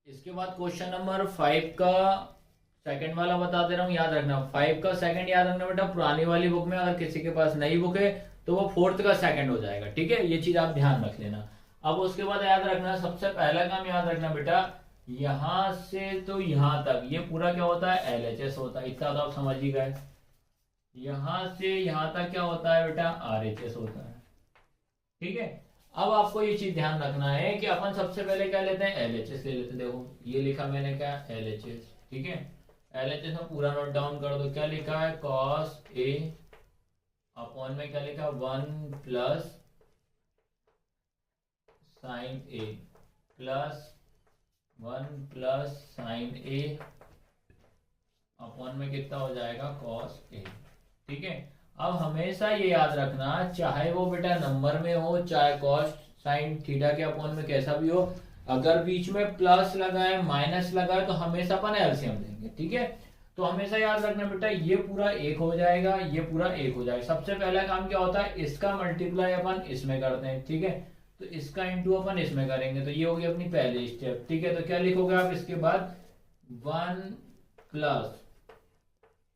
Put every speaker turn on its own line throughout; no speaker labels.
इसके बाद question number 5 का सेकंड वाला बता दे रहा हूँ, याद रखना। 5 का सेकंड याद रखना बेटा, पुरानी वाली बुक में अगर किसी के पास नई बुक है तो वो फोर्थ का सेकंड हो जाएगा, ठीक है। ये चीज आप ध्यान रख लेना। अब उसके बाद याद रखना, सबसे पहला काम याद रखना बेटा, यहां से तो यहां तक ये पूरा क्या होता है, एलएचएस होता है। इतना तो आप समझ ही गए। यहां से यहां तक क्या होता है बेटा, आरएचएस होता है, ठीक है। अब आपको ये चीज ध्यान रखना है कि अपन सबसे पहले क्या लेते हैं, एलएचएस ले लेते हैं। देखो ये लिखा मैंने क्या, एलएचएस, ठीक है। एलएचएस में पूरा नोट डाउन कर दो। क्या लिखा है, कॉस ए अपॉन में क्या लिखा, 1 प्लस साइन ए प्लस 1 प्लस साइन ए अपॉन में कितना हो जाएगा, कॉस ए, ठीक है। अब हमेशा ये याद रखना, चाहे वो बेटा नंबर में हो, चाहे कॉस साइन थीटा के अपॉन में कैसा भी हो, अगर बीच में प्लस लगा है माइनस लगा है तो हमेशा अपन एलसीएम लेंगे, ठीक है। तो हमेशा याद रखना बेटा, ये पूरा एक हो जाएगा, ये पूरा एक हो जाएगा। सबसे पहला काम क्या होता है, इसका मल्टीप्लाई अपन इसमें करते हैं, ठीक है। तो इसका इंटू अपन इसमें करेंगे, तो ये होगी अपनी पहली स्टेप, ठीक है। तो क्या लिखोगे आप इसके बाद, 1 प्लस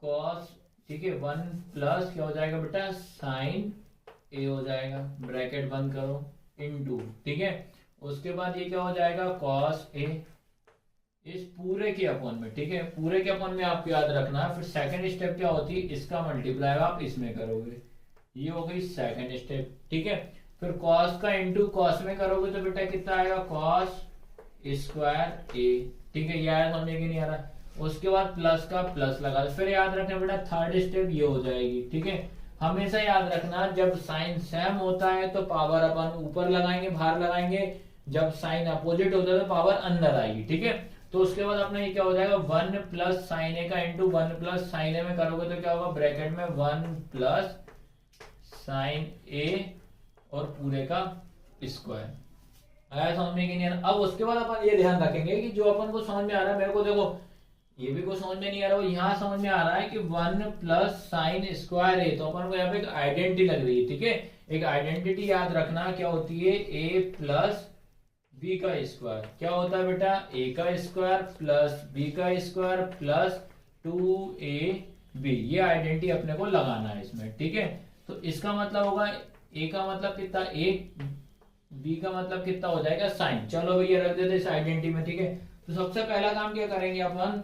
कॉस, ठीक है, 1 प्लस क्या हो जाएगा बेटा, साइन ए हो जाएगा, ब्रैकेट बंद करो, इनटू, ठीक है। उसके बाद ये क्या हो जाएगा, कॉस ए, इस पूरे के अपॉन में, ठीक है। पूरे के अपॉन में आपको याद रखना है। फिर सेकंड स्टेप क्या होती है, इसका मल्टीप्लाई आप इसमें करोगे, ये हो गई सेकंड स्टेप, ठीक है। फिर कॉस का इनटू कॉस में करोगे तो बेटा कितना आएगा, कॉस स्क्वायर ए, ठीक है। ये आया समझ में नहीं आ रहा। उसके बाद प्लस का प्लस लगा, फिर याद रखना बेटा थर्ड स्टेप ये हो जाएगी, ठीक है। हमेशा याद रखना, जब साइन सेम होता है तो पावर अपन ऊपर लगाएंगे, बाहर लगाएंगे। जब साइन अपोजिट होता है तो पावर अंदर आएगी, ठीक है। तो उसके बाद अपना ये क्या हो जाएगा, 1 प्लस साइन ए का इंटू 1 प्लस साइन ए में करोगे तो क्या होगा, ब्रैकेट में 1 प्लस साइन ए और पूरे का स्क्वायर। आया समझ में कि नहीं आ रहा। अब उसके बाद अपन ये ध्यान रखेंगे कि जो अपन को समझ में आ रहा है, मेरे को देखो ये भी कुछ समझ में नहीं आ रहा हो, यहाँ समझ में आ रहा है कि 1 प्लस साइन स्क्वायर है, तो अपन को यहाँ पे एक आइडेंटिटी लग रही है, ठीक है। एक आइडेंटिटी याद रखना क्या होती है, ए प्लस बी का स्क्वायर। क्या होता है बेटा, ए का स्क्वायर प्लस बी का स्क्वायर प्लस 2ab। ये आइडेंटिटी अपने को लगाना है इसमें, ठीक है। तो इसका मतलब होगा, ए का मतलब कितना, एक, बी का मतलब कितना हो जाएगा, साइन। चलो भैया रख देते इस आइडेंटिटी में, ठीक है। तो सबसे पहला काम क्या करेंगे अपन,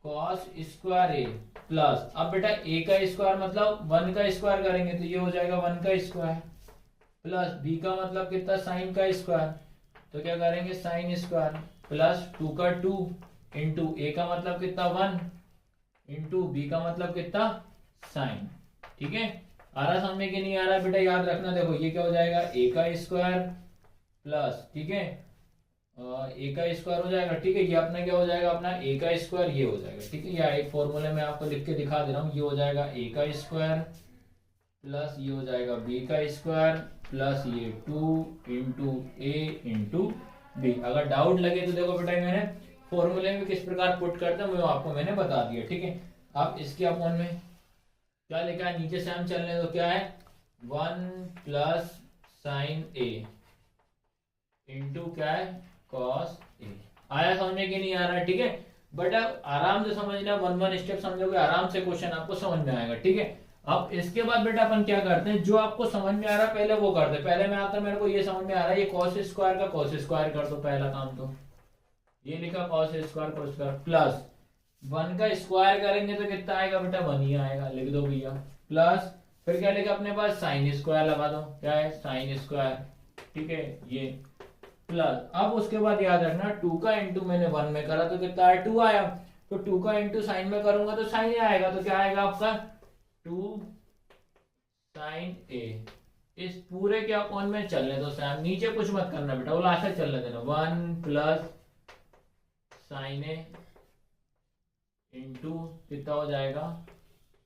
कॉस स्क्वायर ए प्लस, अब बेटा ए का स्क्वायर मतलब 1 का स्क्वायर करेंगे तो ये हो जाएगा 1 का स्क्वायर, प्लस बी का मतलब कितना, साइन का स्क्वायर, तो क्या करेंगे साइन स्क्वायर, प्लस 2 का 2 इंटू ए का मतलब कितना 1 इंटू बी का मतलब कितना साइन, ठीक है। आ रहा समझ में कि नहीं आ रहा बेटा, याद रखना। देखो ये क्या हो जाएगा, ए का स्क्वायर प्लस, ठीक है, ए का स्क्वायर हो जाएगा, ठीक है। ये अपना क्या हो जाएगा, अपना ए का स्क्वायर ये हो जाएगा, ठीक है। या एक फॉर्मूले में आपको लिख के दिखा दे रहा हूँ, ये हो जाएगा ए का स्क्वायर प्लस ये हो जाएगा बी का स्क्वायर प्लस ये 2 इंटू ए इंटू बी। अगर डाउट लगे तो देखो बेटा मैंने फॉर्मूले में किस प्रकार पुट करता हूँ वो आपको मैंने बता दिया, ठीक है। अब इसके अपॉन में क्या लिखा है, नीचे से हम चलने तो क्या है, 1 प्लस साइन ए इंटू क्या है, कॉस ए। आया समझ में कि नहीं आ रहा है, ठीक है। बट अब आराम से समझना, 1 स्टेप समझोगे आराम से क्वेश्चन आपको समझ में आएगा, ठीक है। अब इसके बाद बेटा अपन क्या करते हैं, जो आपको समझ में आ रहा है पहले वो करते हैं। पहले मैं आता मेरे को ये समझ में आ रहा है, ये कॉस स्क्वायर का कॉस स्क्वायर कर दो, पहला काम तो ये लिखा कॉस स्क्वायर प्लस 1 का स्क्वायर करेंगे तो कितना आएगा बेटा, 1 ही आएगा, लिख दो भैया, प्लस फिर क्या लिखा अपने पास, साइन स्क्वायर लगा दो, क्या है साइन स्क्वायर, ठीक है, ये प्लस। अब उसके बाद याद रखना 2 का इंटू मैंने 1 में करा तो कितना आया, 2 आया। तो 2 का इंटू साइन में करूंगा तो साइन ही आएगा, तो क्या आएगा आपका 2 साइन ए। इस पूरे के अपॉन में चलने दो सैम, नीचे कुछ मत करना बेटा, वो लास्ट तक चलने देना। 1 प्लस साइन ए इंटू कितना हो जाएगा,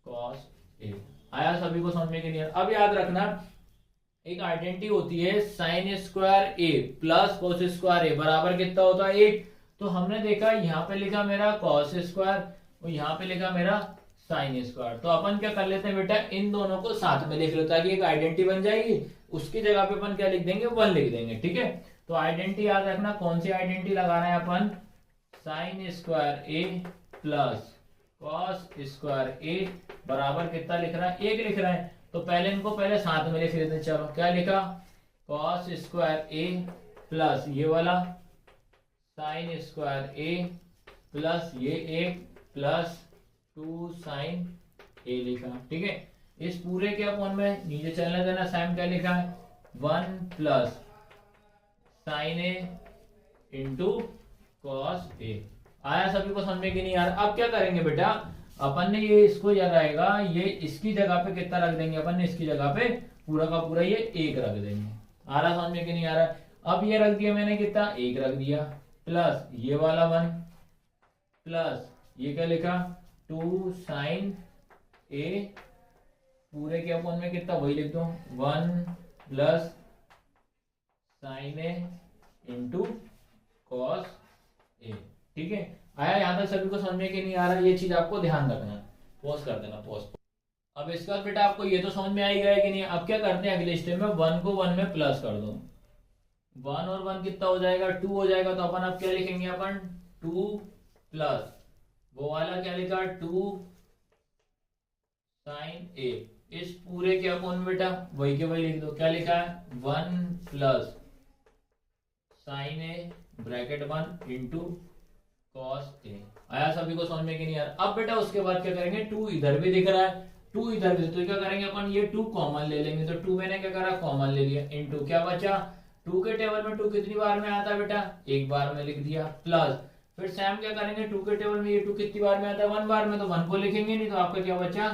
कॉस ए। आया सभी को समझ में कि नहीं। अब याद रखना एक आइडेंटिटी होती है साइन स्क्वायर ए प्लस कॉस स्क्वायर ए बराबर कितना होता है 8। तो हमने देखा यहाँ पे लिखा मेरा कॉस स्क्वायर और यहाँ पे लिखा मेरा साइन स्क्वायर। तो अपन क्या कर लेते हैं बेटा, इन दोनों को साथ में लिख लो ताकि एक आइडेंटिटी बन जाएगी। उसकी जगह पे अपन क्या लिख देंगे, 1 लिख देंगे, ठीक है। तो आइडेंटिटी याद रखना, कौन सी आइडेंटिटी लगाना है अपन, साइन स्क्वायर ए प्लस कॉस स्क्वायर ए बराबर कितना लिख रहा है, 1 लिख रहा है। तो पहले इनको पहले साथ में लिख लेते हैं। चलो क्या लिखा, कॉस स्क्वायर ए प्लस ये वाला साइन स्क्वायर ए प्लस ये 1 प्लस 2 साइन ए लिखा। ठीक है, इस पूरे के अपॉन में नीचे चलने देना। साइन क्या लिखा है, 1 plus sign A into cos A. आया सभी को समझ में कि नहीं आ रहा। अब क्या करेंगे बेटा, अपन ने ये इसको याद आएगा, ये इसकी जगह पे कितना रख देंगे, अपन ने इसकी जगह पे पूरा का पूरा ये 1 रख देंगे। आ रहा समझ में कि नहीं आ रहा। अब ये रख दिया मैंने कितना, 1 रख दिया प्लस ये वाला 1 प्लस ये क्या लिखा 2 साइन ए पूरे के अपॉन में कितना वही लिख दो 1 plus sign A into cos A. ठीक है, आया यहाँ तक सभी को समझ में कि नहीं आ रहा, ये चीज आपको ध्यान रखना। पॉज कर देना, पॉज। अब इसके बाद बेटा आपको ये तो समझ में आ ही गया कि नहीं। अब क्या करते हैं, अगले स्टेप में 1 को 1 में प्लस कर दो। 1 और 1 कितना हो जाएगा, 2 हो जाएगा। तो अपन अब क्या लिखेंगे, अपन 2 प्लस वो वाला क्या लिखा 2 साइन ए। इस पूरे के अपॉन में बेटा वही के वही लिख दो। क्या लिखा है 1 plus sign A bracket 1 into cos A. आया सभी को समझ में कि नहीं यार। अब बेटा उसके बाद क्या करेंगे, 2 इधर भी दिख रहा है 2 इधर भी, तो क्या करेंगे अपन ये 2 कॉमन ले लेंगे। तो 2 मैंने क्या करा कॉमन ले लिया इंटू क्या बचा 2 के टेबल में 2 कितनी बार में आता है बेटा, 1 बार में लिख दिया प्लस फिर सेम क्या करेंगे 2 के टेबल में ये 2 कितनी बार में आता है 1 बार में, तो 1 को लिखेंगे नहीं। तो आपका क्या बचा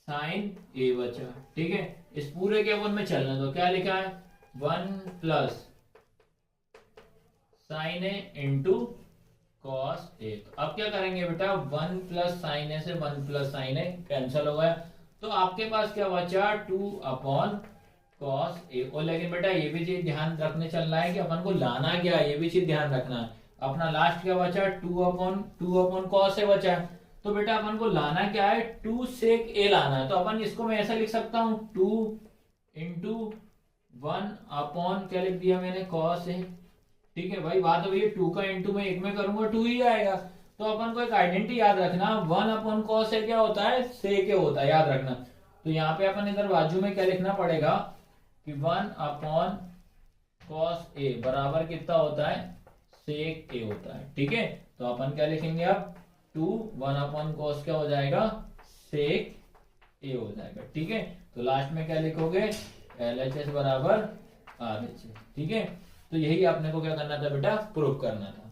साइन ए बचा। ठीक है, इस पूरे के अपन में चलना दो। क्या लिखा है 1 plus sign A into cos A. अब क्या करेंगे बेटा 1 प्लस साइन ए से 1 प्लस साइन ए कैंसिल हो गया। तो आपके पास क्या बचा 2 अपॉन कॉस ए। और लेकिन बेटा ये भी चीज ध्यान रखने चलना है कि अपन को लाना क्या है, ये भी चीज ध्यान रखना है। अपना लास्ट क्या बचा 2 अपॉन कॉस ए बचा। तो बेटा अपन को लाना क्या है 2 सेक ए लाना है। तो अपन इसको मैं ऐसा लिख सकता हूं 2 इंटू 1 अपॉन क्या लिख दिया मैंने कॉस ए। ठीक है भाई, बात है 2 का इंटू में 1 में करूंगा 2 ही आएगा। तो अपन को एक आइडेंटिटी याद रखना 1 अपॉन कॉस ए क्या होता है सेक ए होता है, याद रखना। तो यहाँ पे अपन इधर बाजू में क्या लिखना पड़ेगा कि 1 अपॉन कॉस ए बराबर कितना होता है सेक ए होता है। ठीक है, तो अपन क्या लिखेंगे अब 2 1 अपॉन कॉस क्या हो जाएगा सेक ए हो जाएगा। ठीक है, तो लास्ट में क्या लिखोगे LHS बराबर RHS। ठीक है, तो यही आपने को क्या करना था बेटा प्रूफ करना था।